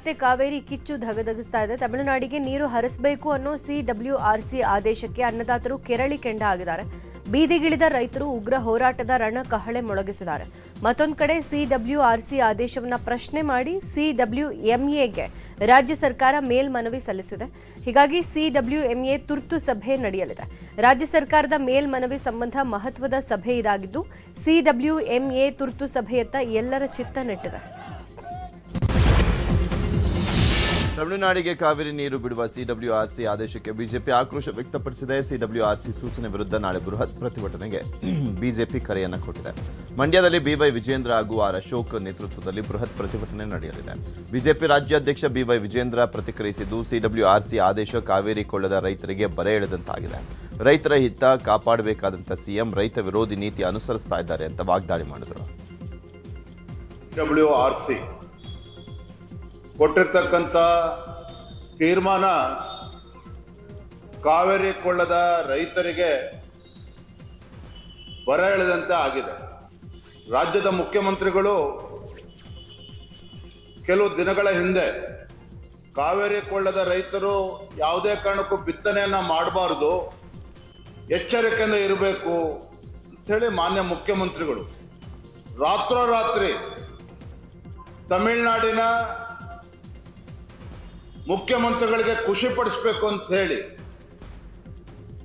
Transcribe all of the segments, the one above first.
ಮತ್ತೆ ಕಾವೇರಿ ಕಿಚ್ಚು ಧಗಧಗಿಸ್ತಾ ಇದೆ. ತಮಿಳುನಾಡಿಗೆ ನೀರು ಹರಿಸಬೇಕು ಅನ್ನೋ ಸಿಡಬ್ಲ್ಯೂಆರ್ಸಿ ಆದೇಶಕ್ಕೆ ಅನ್ನದಾತರು ಕೆರಳಿ ಕೆಂಡ ಆಗಿದ್ದಾರೆ. ಬೀದಿಗಿಳಿದ ರೈತರು ಉಗ್ರ ಹೋರಾಟದ ರಣಕಹಳೆ ಮೊಳಗಿಸಿದ್ದಾರೆ. ಮತ್ತೊಂದು ಕಡೆ ಸಿಡಬ್ಲ್ಯೂಆರ್ಸಿ ಆದೇಶವನ್ನ ಪ್ರಶ್ನೆ ಮಾಡಿ ಸಿಡಬ್ಲ್ಯೂಎಂಎಗೆ ರಾಜ್ಯ ಸರ್ಕಾರ ಮೇಲ್ಮನವಿ ಸಲ್ಲಿಸಿದೆ. ಹೀಗಾಗಿ ಸಿಡಬ್ಲ್ಯೂಎಂಎ ತುರ್ತು ಸಭೆ ನಡೆಯಲಿದೆ. ರಾಜ್ಯ ಸರ್ಕಾರದ ಮೇಲ್ಮನವಿ ಸಂಬಂಧ ಮಹತ್ವದ ಸಭೆ ಇದಾಗಿದ್ದು ಸಿಡಬ್ಲ್ಯೂಎಂಎ ತುರ್ತು ಸಭೆಯತ್ತ ಎಲ್ಲರ ಚಿತ್ತ ನೆಟ್ಟಿದೆ. ತಮಿಳುನಾಡಿಗೆ ಕಾವೇರಿ ನೀರು ಬಿಡುವ ಸಿಡಬ್ಲ್ಯೂಆರ್ಸಿ ಆದೇಶಕ್ಕೆ ಬಿಜೆಪಿ ಆಕ್ರೋಶ ವ್ಯಕ್ತಪಡಿಸಿದೆ. ಸಿಡಬ್ಲ್ಯೂಆರ್ಸಿ ಸೂಚನೆ ವಿರುದ್ಧ ನಾಳೆ ಬೃಹತ್ ಪ್ರತಿಭಟನೆಗೆ ಬಿಜೆಪಿ ಕರೆಯನ್ನು ಕೊಟ್ಟಿದೆ. ಮಂಡ್ಯದಲ್ಲಿ ಬಿವೈ ವಿಜೇಂದ್ರ ಹಾಗೂ ಆರ್ ಅಶೋಕ್ ನೇತೃತ್ವದಲ್ಲಿ ಬೃಹತ್ ಪ್ರತಿಭಟನೆ ನಡೆಯಲಿದೆ. ಬಿಜೆಪಿ ರಾಜ್ಯಾಧ್ಯಕ್ಷ ಬಿವೈ ವಿಜೇಂದ್ರ ಪ್ರತಿಕ್ರಿಯಿಸಿದ್ದು, ಸಿಡಬ್ಲ್ಯೂಆರ್ಸಿ ಆದೇಶ ಕಾವೇರಿ ಕೊಳ್ಳದ ರೈತರಿಗೆ ಬರೆ ಎಳೆದಂತಾಗಿದೆ. ರೈತರ ಹಿತ ಕಾಪಾಡಬೇಕಾದಂಥ ಸಿಎಂ ರೈತ ವಿರೋಧಿ ನೀತಿ ಅನುಸರಿಸ್ತಾ ಇದ್ದಾರೆ ಅಂತ ವಾಗ್ದಾಳಿ ಮಾಡಿದರು. ಕೊಟ್ಟಿರ್ತಕ್ಕಂಥ ತೀರ್ಮಾನ ಕಾವೇರಿ ಕೊಳ್ಳದ ರೈತರಿಗೆ ಬರ ಎಳೆದಂತೆ ಆಗಿದೆ. ರಾಜ್ಯದ ಮುಖ್ಯಮಂತ್ರಿಗಳು ಕೆಲವು ದಿನಗಳ ಹಿಂದೆ ಕಾವೇರಿ ಕೊಳ್ಳದ ರೈತರು ಯಾವುದೇ ಕಾರಣಕ್ಕೂ ಬಿತ್ತನೆಯನ್ನ ಮಾಡಬಾರದು, ಎಚ್ಚರಿಕೆಯಿಂದ ಇರಬೇಕು ಅಂಥೇಳಿ ಮಾನ್ಯ ಮುಖ್ಯಮಂತ್ರಿಗಳು ರಾತ್ರೋರಾತ್ರಿ ತಮಿಳುನಾಡಿನ ಮುಖ್ಯಮಂತ್ರಿಗಳಿಗೆ ಖುಷಿ ಪಡಿಸಬೇಕು ಅಂತ ಹೇಳಿ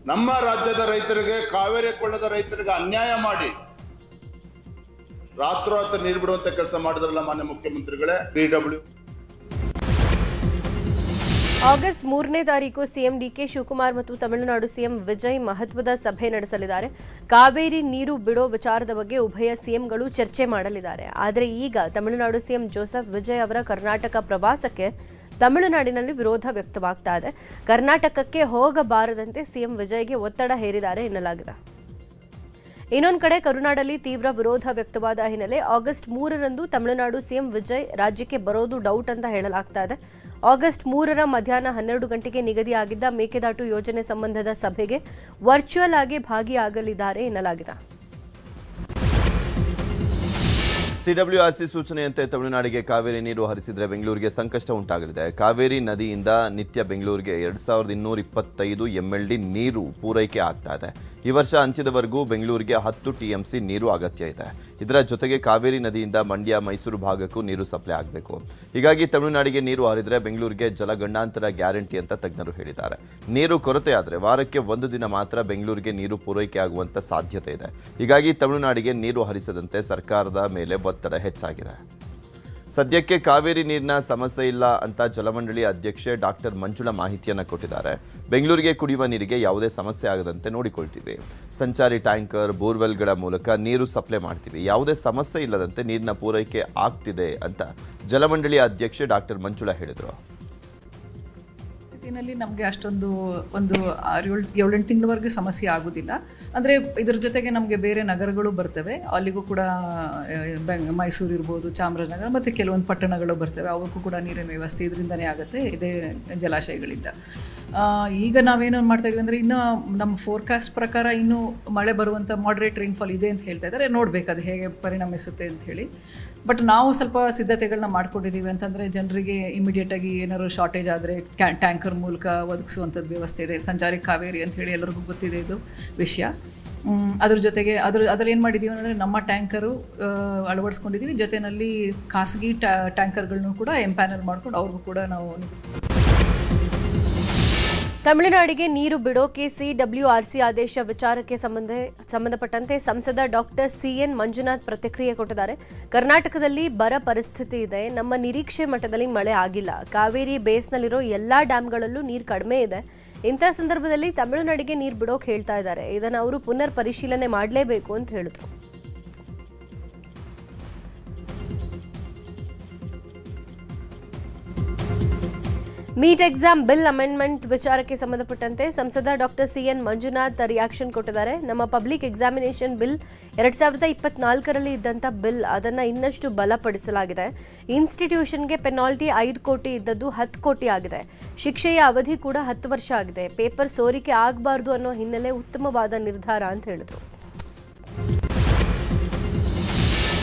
ನಮ್ಮ ರಾಜ್ಯದ ರೈತರಿಗೆ, ಕಾವೇರಿ ಕೊಳ್ಳದ ರೈತರಿಗೆ ಅನ್ಯಾಯ ಮಾಡಿ ರಾತ್ರೋರಾತ್ರಿ ನೀರು ಬಿಡುವಂತ ಕೆಲಸ ಮಾಡಿದ್ರಲ್ಲ ಮಾನ್ಯ ಮುಖ್ಯಮಂತ್ರಿಗಳೇ. ಆಗಸ್ಟ್ 3ನೇ ತಾರೀಕು ಸಿಎಂ ಡಿಕೆ ಶಿವಕುಮಾರ್ ಮತ್ತು ತಮಿಳುನಾಡು ಸಿಎಂ ವಿಜಯ್ ಮಹತ್ವದ ಸಭೆ ನಡೆಸಲಿದ್ದಾರೆ. ಕಾವೇರಿ ನೀರು ಬಿಡೋ ವಿಚಾರದ ಬಗ್ಗೆ ಉಭಯ ಸಿಎಂಗಳು ಚರ್ಚೆ ಮಾಡಲಿದ್ದಾರೆ. ಆದರೆ ಈಗ ತಮಿಳುನಾಡು ಸಿಎಂ ಜೋಸೆಫ್ ವಿಜಯ್ ಅವರ ಕರ್ನಾಟಕ ಪ್ರವಾಸಕ್ಕೆ ತಮಿಳುನಾಡಿನಲ್ಲಿ ವಿರೋಧ ವ್ಯಕ್ತವಾಗ್ತಾ ಇದೆ. ಕರ್ನಾಟಕಕ್ಕೆ ಹೋಗಬಾರದಂತೆ ಸಿಎಂ ವಿಜಯ್ಗೆ ಒತ್ತಡ ಹೇರಿದ್ದಾರೆ ಎನ್ನಲಾಗಿದೆ. ಇನ್ನೊಂದು ಕಡೆ ಕರುನಾಡಲ್ಲಿ ತೀವ್ರ ವಿರೋಧ ವ್ಯಕ್ತವಾದ ಹಿನ್ನೆಲೆ ಆಗಸ್ಟ್ 3ರಂದು ತಮಿಳುನಾಡು ಸಿಎಂ ವಿಜಯ್ ರಾಜ್ಯಕ್ಕೆ ಬರೋದು ಡೌಟ್ ಅಂತ ಹೇಳಲಾಗ್ತಾ ಇದೆ. ಆಗಸ್ಟ್ 3ರ ಮಧ್ಯಾಹ್ನ 12 ಗಂಟೆಗೆ ನಿಗದಿಯಾಗಿದ್ದ ಮೇಕೆದಾಟು ಯೋಜನೆ ಸಂಬಂಧದ ಸಭೆಗೆ ವರ್ಚುವಲ್ ಆಗಿ ಭಾಗಿಯಾಗಲಿದ್ದಾರೆ ಎನ್ನಲಾಗಿದೆ. ಸಿಡಬ್ಲ್ಯೂಆರ್ಸಿ ಸೂಚನೆಯಂತೆ ತಮಿಳುನಾಡಿಗೆ ಕಾವೇರಿ ನೀರು ಹರಿಸಿದರೆ ಬೆಂಗಳೂರಿಗೆ ಸಂಕಷ್ಟ ಉಂಟಾಗಲಿದೆ. ಕಾವೇರಿ ನದಿಯಿಂದ ನಿತ್ಯ ಬೆಂಗಳೂರಿಗೆ 2225 MLD ನೀರು ಪೂರೈಕೆ ಆಗ್ತಾ ಇದೆ. ಈ ವರ್ಷ ಅಂತ್ಯದವರೆಗೂ ಬೆಂಗಳೂರಿಗೆ 10 TMC ನೀರು ಅಗತ್ಯ ಇದೆ. ಇದರ ಜೊತೆಗೆ ಕಾವೇರಿ ನದಿಯಿಂದ ಮಂಡ್ಯ, ಮೈಸೂರು ಭಾಗಕ್ಕೂ ನೀರು ಸಪ್ಲೈ ಆಗಬೇಕು. ಹೀಗಾಗಿ ತಮಿಳುನಾಡಿಗೆ ನೀರು ಹರಿದರೆ ಬೆಂಗಳೂರಿಗೆ ಜಲಗಂಡಾಂತರ ಗ್ಯಾರಂಟಿ ಅಂತ ತಜ್ಞರು ಹೇಳಿದ್ದಾರೆ. ನೀರು ಕೊರತೆ ಆದರೆ ವಾರಕ್ಕೆ 1 ದಿನ ಮಾತ್ರ ಬೆಂಗಳೂರಿಗೆ ನೀರು ಪೂರೈಕೆ ಆಗುವಂತ ಸಾಧ್ಯತೆ ಇದೆ. ಹೀಗಾಗಿ ತಮಿಳುನಾಡಿಗೆ ನೀರು ಹರಿಸದಂತೆ ಸರ್ಕಾರದ ಮೇಲೆ ಒತ್ತಡ ಹೆಚ್ಚಾಗಿದೆ. ಸದ್ಯಕ್ಕೆ ಕಾವೇರಿ ನೀರಿನ ಸಮಸ್ಯೆ ಇಲ್ಲ ಅಂತ ಜಲಮಂಡಳಿ ಅಧ್ಯಕ್ಷೆ ಡಾಕ್ಟರ್ ಮಂಜುಳಾ ಮಾಹಿತಿಯನ್ನು ಕೊಟ್ಟಿದ್ದಾರೆ. ಬೆಂಗಳೂರಿಗೆ ಕುಡಿಯುವ ನೀರಿಗೆ ಯಾವುದೇ ಸಮಸ್ಯೆ ಆಗದಂತೆ ನೋಡಿಕೊಳ್ತೀವಿ. ಸಂಚಾರಿ ಟ್ಯಾಂಕರ್, ಬೋರ್ವೆಲ್ಗಳ ಮೂಲಕ ನೀರು ಸಪ್ಲೈ ಮಾಡ್ತೀವಿ. ಯಾವುದೇ ಸಮಸ್ಯೆ ಇಲ್ಲದಂತೆ ನೀರಿನ ಪೂರೈಕೆ ಆಗ್ತಿದೆ ಅಂತ ಜಲಮಂಡಳಿ ಅಧ್ಯಕ್ಷೆ ಡಾಕ್ಟರ್ ಮಂಜುಳಾ ಹೇಳಿದರು. ನಲ್ಲಿ ನಮಗೆ ಅಷ್ಟೊಂದು ಒಂದು 7-8 ತಿಂಗಳವರೆಗೆ ಸಮಸ್ಯೆ ಆಗೋದಿಲ್ಲ. ಅಂದರೆ ಇದರ ಜೊತೆಗೆ ನಮಗೆ ಬೇರೆ ನಗರಗಳು ಬರ್ತವೆ, ಅಲ್ಲಿಗೂ ಕೂಡ ಮೈಸೂರು ಇರ್ಬೋದು, ಚಾಮರಾಜನಗರ ಮತ್ತು ಕೆಲವೊಂದು ಪಟ್ಟಣಗಳು ಬರ್ತವೆ, ಅವಕ್ಕೂ ಕೂಡ ನೀರಿನ ವ್ಯವಸ್ಥೆ ಇದರಿಂದನೇ ಆಗುತ್ತೆ, ಇದೇ ಜಲಾಶಯಗಳಿಂದ. ಈಗ ನಾವೇನು ಮಾಡ್ತಾ ಇದ್ದೀವಿ ಅಂದರೆ ಇನ್ನು ನಮ್ಮ ಫೋರ್ಕಾಸ್ಟ್ ಪ್ರಕಾರ ಇನ್ನೂ ಮಳೆ ಬರುವಂಥ ಮಾಡ್ರೇಟ್ ರೈನ್ಫಾಲ್ ಇದೆ ಅಂತ ಹೇಳ್ತಾ ಇದ್ದಾರೆ. ನೋಡಬೇಕು ಅದು ಹೇಗೆ ಪರಿಣಮಿಸುತ್ತೆ ಅಂತ ಹೇಳಿ. ಬಟ್ ನಾವು ಸ್ವಲ್ಪ ಸಿದ್ಧತೆಗಳನ್ನ ಮಾಡ್ಕೊಂಡಿದ್ದೀವಿ. ಅಂತಂದರೆ ಜನರಿಗೆ ಇಮಿಡಿಯೇಟಾಗಿ ಏನಾದ್ರು ಶಾರ್ಟೇಜ್ ಆದರೆ ಟ್ಯಾಂಕರ್ ಮೂಲಕ ಒದಗಿಸುವಂಥದ್ದು ವ್ಯವಸ್ಥೆ ಇದೆ. ಸಂಚಾರಿ ಕಾವೇರಿ ಅಂತ ಹೇಳಿ ಎಲ್ಲರಿಗೂ ಗೊತ್ತಿದೆ ಇದು ವಿಷಯ. ಅದ್ರ ಜೊತೆಗೆ ಅದ್ರಲ್ಲಿ ಏನು ಮಾಡಿದ್ದೀವಿ ಅಂದರೆ ನಮ್ಮ ಟ್ಯಾಂಕರು ಅಳವಡಿಸ್ಕೊಂಡಿದ್ದೀವಿ. ಜೊತೆಯಲ್ಲಿ ಖಾಸಗಿ ಟ್ಯಾಂಕರ್ಗಳನ್ನು ಕೂಡ ಎಂಪ್ಯಾನಲ್ ಮಾಡ್ಕೊಂಡು ಅವ್ರಿಗೂ ಕೂಡ ನಾವು. ತಮಿಳುನಾಡಿಗೆ ನೀರು ಬಿಡೋಕೆ ಸಿಡಬ್ಲ್ಯೂಆರ್ಸಿ ಆದೇಶ ವಿಚಾರಕ್ಕೆ ಸಂಬಂಧಪಟ್ಟಂತೆ ಸಂಸದ ಡಾಕ್ಟರ್ ಸಿಎನ್ ಮಂಜುನಾಥ್ ಪ್ರತಿಕ್ರಿಯೆ ಕೊಟ್ಟಿದ್ದಾರೆ. ಕರ್ನಾಟಕದಲ್ಲಿ ಬರ ಪರಿಸ್ಥಿತಿ ಇದೆ, ನಮ್ಮ ನಿರೀಕ್ಷೆ ಮಟ್ಟದಲ್ಲಿ ಮಳೆ ಆಗಿಲ್ಲ. ಕಾವೇರಿ ಬೇಸ್ನಲ್ಲಿರೋ ಎಲ್ಲಾ ಡ್ಯಾಂಗಳಲ್ಲೂ ನೀರು ಕಡಿಮೆ ಇದೆ. ಇಂಥ ಸಂದರ್ಭದಲ್ಲಿ ತಮಿಳುನಾಡಿಗೆ ನೀರು ಬಿಡೋಕೆ ಹೇಳ್ತಾ ಇದ್ದಾರೆ. ಇದನ್ನು ಅವರು ಪುನರ್ ಪರಿಶೀಲನೆ ಮಾಡಲೇಬೇಕು ಅಂತ ಹೇಳಿದ್ರು. ನೀಟ್ ಎಕ್ಸಾಮ್ ಬಿಲ್ ಅಮೆಂಡ್ಮೆಂಟ್ ವಿಚಾರಕ್ಕೆ ಸಂಬಂಧಪಟ್ಟಂತೆ ಸಂಸದ ಡಾಕ್ಟರ್ ಸಿಎನ್ ಮಂಜುನಾಥ್ ರಿಯಾಕ್ಷನ್ ಕೊಟ್ಟಿದ್ದಾರೆ. ನಮ್ಮ ಪಬ್ಲಿಕ್ ಎಕ್ಸಾಮಿನೇಷನ್ ಬಿಲ್ 2024ರಲ್ಲಿ ಇದ್ದಂಥ ಬಿಲ್ ಅದನ್ನು ಇನ್ನಷ್ಟು ಬಲಪಡಿಸಲಾಗಿದೆ. ಇನ್ಸ್ಟಿಟ್ಯೂಷನ್ಗೆ ಪೆನಾಲ್ಟಿ 5 ಕೋಟಿ ಇದ್ದದ್ದು 10 ಕೋಟಿ ಆಗಿದೆ. ಶಿಕ್ಷೆಯ ಅವಧಿ ಕೂಡ 10 ವರ್ಷ ಆಗಿದೆ. ಪೇಪರ್ ಸೋರಿಕೆ ಆಗಬಾರ್ದು ಅನ್ನೋ ಹಿನ್ನೆಲೆ ಉತ್ತಮವಾದ ನಿರ್ಧಾರ ಅಂತ ಹೇಳಿದ್ರು.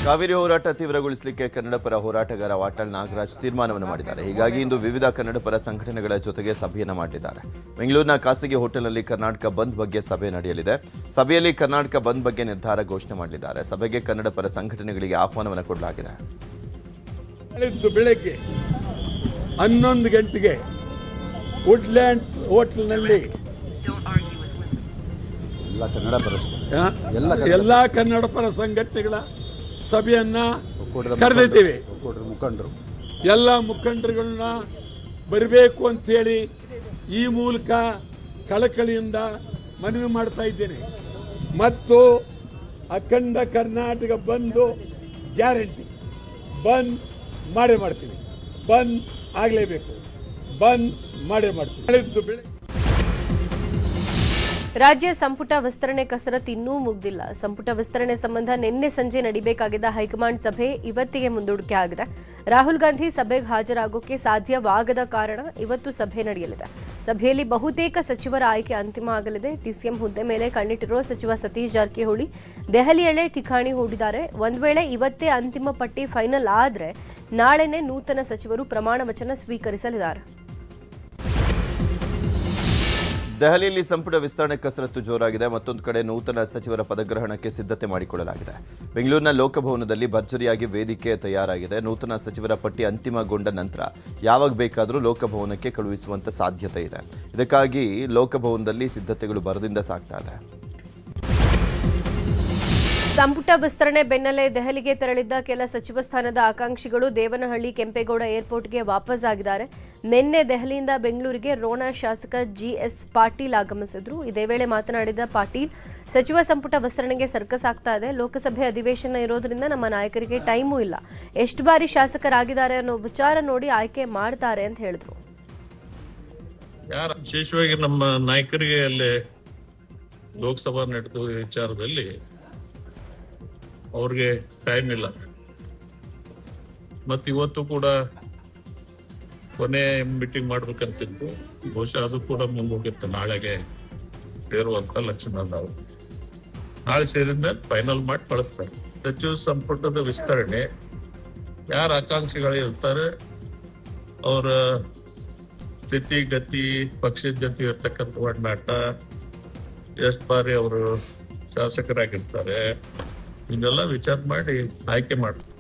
ಕಾವೇರಿ ಹೋರಾಟ ತೀವ್ರಗೊಳಿಸಲಿಕ್ಕೆ ಕನ್ನಡ ಪರ ಹೋರಾಟಗಾರ ವಾಟಾಳ್ ನಾಗರಾಜ್ ತೀರ್ಮಾನವನ್ನು ಮಾಡಿದ್ದಾರೆ. ಹೀಗಾಗಿ ಇಂದು ವಿವಿಧ ಕನ್ನಡ ಪರ ಸಂಘಟನೆಗಳ ಜೊತೆಗೆ ಸಭೆಯನ್ನು ಮಾಡಿದ್ದಾರೆ. ಬೆಂಗಳೂರಿನ ಖಾಸಗಿ ಹೋಟೆಲ್ನಲ್ಲಿ ಕರ್ನಾಟಕ ಬಂದ್ ಬಗ್ಗೆ ಸಭೆ ನಡೆಯಲಿದೆ. ಸಭೆಯಲ್ಲಿ ಕರ್ನಾಟಕ ಬಂದ್ ಬಗ್ಗೆ ನಿರ್ಧಾರ ಘೋಷಣೆ ಮಾಡಲಿದ್ದಾರೆ. ಸಭೆಗೆ ಕನ್ನಡ ಪರ ಸಂಘಟನೆಗಳಿಗೆ ಆಹ್ವಾನವನ್ನು ಕೊಡಲಾಗಿದೆ. ಬೆಳಗ್ಗೆ 11 ಗಂಟೆಗೆ ವುಡ್ಲ್ಯಾಂಡ್ ಹೋಟೆಲ್ನಲ್ಲಿ ಎಲ್ಲ ಕನ್ನಡ ಪರ ಸಂಘಟನೆಗಳ ಸಭೆಯನ್ನ ಕರೆದಿದ್ದೀವಿ. ಮುಖಂಡರು ಎಲ್ಲ ಮುಖಂಡರುಗಳನ್ನ ಬರಬೇಕು ಅಂತ ಹೇಳಿ ಈ ಮೂಲಕ ಕಳಕಳಿಯಿಂದ ಮನವಿ ಮಾಡ್ತಾ ಇದ್ದೇನೆ. ಮತ್ತು ಅಖಂಡ ಕರ್ನಾಟಕ ಬಂದು ಗ್ಯಾರಂಟಿ, ಬಂದ್ ಮಾಡೇ ಮಾಡ್ತೀವಿ, ಬಂದ್ ಆಗಲೇಬೇಕು, ಬಂದ್ ಮಾಡೇ ಮಾಡ್ತೀವಿ. ರಾಜ್ಯ ಸಂಪುಟ ವಿಸ್ತರಣೆ ಕಸರತ್ತು ಇನ್ನೂ ಮುಗ್ದಿಲ್ಲ. ಸಂಪುಟ ವಿಸ್ತರಣೆ ಸಂಬಂಧ ನಿನ್ನೆ ಸಂಜೆ ನಡೀಬೇಕಾಗಿದ್ದ ಹೈಕಮಾಂಡ್ ಸಭೆ ಇವತ್ತಿಗೆ ಮುಂದೂಡಿಕೆ ಆಗಿದೆ. ರಾಹುಲ್ ಗಾಂಧಿ ಸಭೆಗೆ ಹಾಜರಾಗೋಕೆ ಸಾಧ್ಯವಾಗದ ಕಾರಣ ಇವತ್ತು ಸಭೆ ನಡೆಯಲಿದೆ. ಸಭೆಯಲ್ಲಿ ಬಹುತೇಕ ಸಚಿವರ ಆಯ್ಕೆ ಅಂತಿಮ ಆಗಲಿದೆ. ಟಿಸಿಎಂ ಹುದ್ದೆ ಮೇಲೆ ಕಣ್ಣಿಟ್ಟಿರುವ ಸಚಿವ ಸತೀಶ್ ಜಾರಕಿಹೊಳಿ ದೆಹಲಿಯಲ್ಲೇ ಠಿಕಾಣಿ ಹೂಡಿದ್ದಾರೆ. ಒಂದ್ ವೇಳೆ ಇವತ್ತೇ ಅಂತಿಮ ಪಟ್ಟಿ ಫೈನಲ್ ಆದ್ರೆ ನಾಳೆನೇ ನೂತನ ಸಚಿವರು ಪ್ರಮಾಣ ವಚನ ಸ್ವೀಕರಿಸಲಿದ್ದಾರೆ. ದೆಹಲಿಯಲ್ಲಿ ಸಂಪುಟ ವಿಸ್ತರಣೆ ಕಸರತ್ತು ಜೋರಾಗಿದೆ. ಮತ್ತೊಂದು ಕಡೆ ನೂತನ ಸಚಿವರ ಪದಗ್ರಹಣಕ್ಕೆ ಸಿದ್ಧತೆ ಮಾಡಿಕೊಳ್ಳಲಾಗಿದೆ. ಬೆಂಗಳೂರಿನ ಲೋಕಭವನದಲ್ಲಿ ಭರ್ಜರಿಯಾಗಿ ವೇದಿಕೆ ತಯಾರಾಗಿದೆ. ನೂತನ ಸಚಿವರ ಪಟ್ಟಿ ಅಂತಿಮಗೊಂಡ ನಂತರ ಯಾವಾಗ ಬೇಕಾದರೂ ಲೋಕಭವನಕ್ಕೆ ಕಳುಹಿಸುವಂತ ಸಾಧ್ಯತೆ ಇದೆ. ಇದಕ್ಕಾಗಿ ಲೋಕಭವನದಲ್ಲಿ ಸಿದ್ಧತೆಗಳು ಭರದಿಂದ ಸಾಗ್ತಾ ಇದೆ. ಸಂಪುಟ ವಿಸ್ತರಣೆ ಬೆನ್ನಲ್ಲೇ ದೆಹಲಿಗೆ ತೆರಳಿದ್ದ ಕೆಲ ಸಚಿವ ಸ್ಥಾನದ ಆಕಾಂಕ್ಷಿಗಳು ದೇವನಹಳ್ಳಿ ಕೆಂಪೇಗೌಡ ಏರ್ಪೋರ್ಟ್ಗೆ ವಾಪಸ್ ಆಗಿದ್ದಾರೆ. ನಿನ್ನೆ ದೆಹಲಿಯಿಂದ ಬೆಂಗಳೂರಿಗೆ ರೋಣ ಶಾಸಕ ಜಿಎಸ್ ಪಾಟೀಲ್ ಆಗಮಿಸಿದ್ರು. ಇದೇ ವೇಳೆ ಮಾತನಾಡಿದ ಪಾಟೀಲ್, ಸಚಿವ ಸಂಪುಟ ವಿಸ್ತರಣೆಗೆ ಸರ್ಕಸ್ ಆಗ್ತಾ ಇದೆ. ಲೋಕಸಭೆ ಅಧಿವೇಶನ ಇರೋದ್ರಿಂದ ನಮ್ಮ ನಾಯಕರಿಗೆ ಟೈಮೂ ಇಲ್ಲ. ಎಷ್ಟು ಬಾರಿ ಶಾಸಕರಾಗಿದ್ದಾರೆ ಅನ್ನೋ ವಿಚಾರ ನೋಡಿ ಆಯ್ಕೆ ಮಾಡ್ತಾರೆ ಅಂತ ಹೇಳಿದ್ರು. ವಿಶೇಷವಾಗಿ ನಮ್ಮ ನಾಯಕರಿಗೆ ಅಲ್ಲಿ ಲೋಕಸಭಾ ನಡೆದ ವಿಚಾರದಲ್ಲಿ ಅವ್ರಿಗೆ ಟೈಮ್ ಇಲ್ಲ. ಮತ್ತು ಇವತ್ತು ಕೂಡ ಕೊನೆ ಮೀಟಿಂಗ್ ಮಾಡ್ಬೇಕಂತಿತ್ತು. ಬಹುಶಃ ಅದು ಕೂಡ ಮುಂದೋಗಿತ್ತು. ನಾಳೆಗೆ ಸೇರುವಂತ ಲಕ್ಷಣ ನಾವು ನಾಳೆ ಸೇರಿದ ಫೈನಲ್ ಮಾಡಿ ಕಳಿಸ್ತಾರೆ. ಸಚಿವ ಸಂಪುಟದ ವಿಸ್ತರಣೆ ಯಾರ ಆಕಾಂಕ್ಷಿಗಳು ಇರ್ತಾರೆ, ಅವರ ಸ್ಥಿತಿಗತಿ, ಪಕ್ಷದ ಜೊತೆ ಇರ್ತಕ್ಕಂಥ ಒಡನಾಟ, ಎಷ್ಟು ಬಾರಿ ಅವರು ಶಾಸಕರಾಗಿರ್ತಾರೆ, ಇದೆಲ್ಲ ವಿಚಾರ ಮಾಡಿ ಆಯ್ಕೆ ಮಾಡ್ತಾರೆ.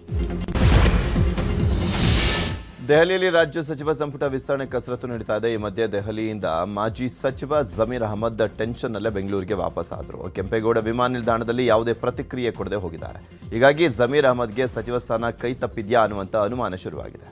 ದೆಹಲಿಯಲ್ಲಿ ರಾಜ್ಯ ಸಚಿವ ಸಂಪುಟ ವಿಸ್ತರಣೆ ಕಸರತ್ತು ನಡೀತಾ ಇದೆ. ಈ ಮಧ್ಯೆ ದೆಹಲಿಯಿಂದ ಮಾಜಿ ಸಚಿವ ಜಮೀರ್ ಅಹಮದ್ ಟೆನ್ಷನ್ ಅಲ್ಲೇ ಬೆಂಗಳೂರಿಗೆ ವಾಪಸ್ ಆದರು. ಕೆಂಪೇಗೌಡ ವಿಮಾನ ನಿಲ್ದಾಣದಲ್ಲಿ ಯಾವುದೇ ಪ್ರತಿಕ್ರಿಯೆ ಕೊಡದೆ ಹೋಗಿದ್ದಾರೆ. ಹೀಗಾಗಿ ಜಮೀರ್ ಅಹಮದ್ಗೆ ಸಚಿವ ಸ್ಥಾನ ಕೈ ತಪ್ಪಿದ್ಯಾ ಅನ್ನುವಂಥ ಅನುಮಾನ ಶುರುವಾಗಿದೆ.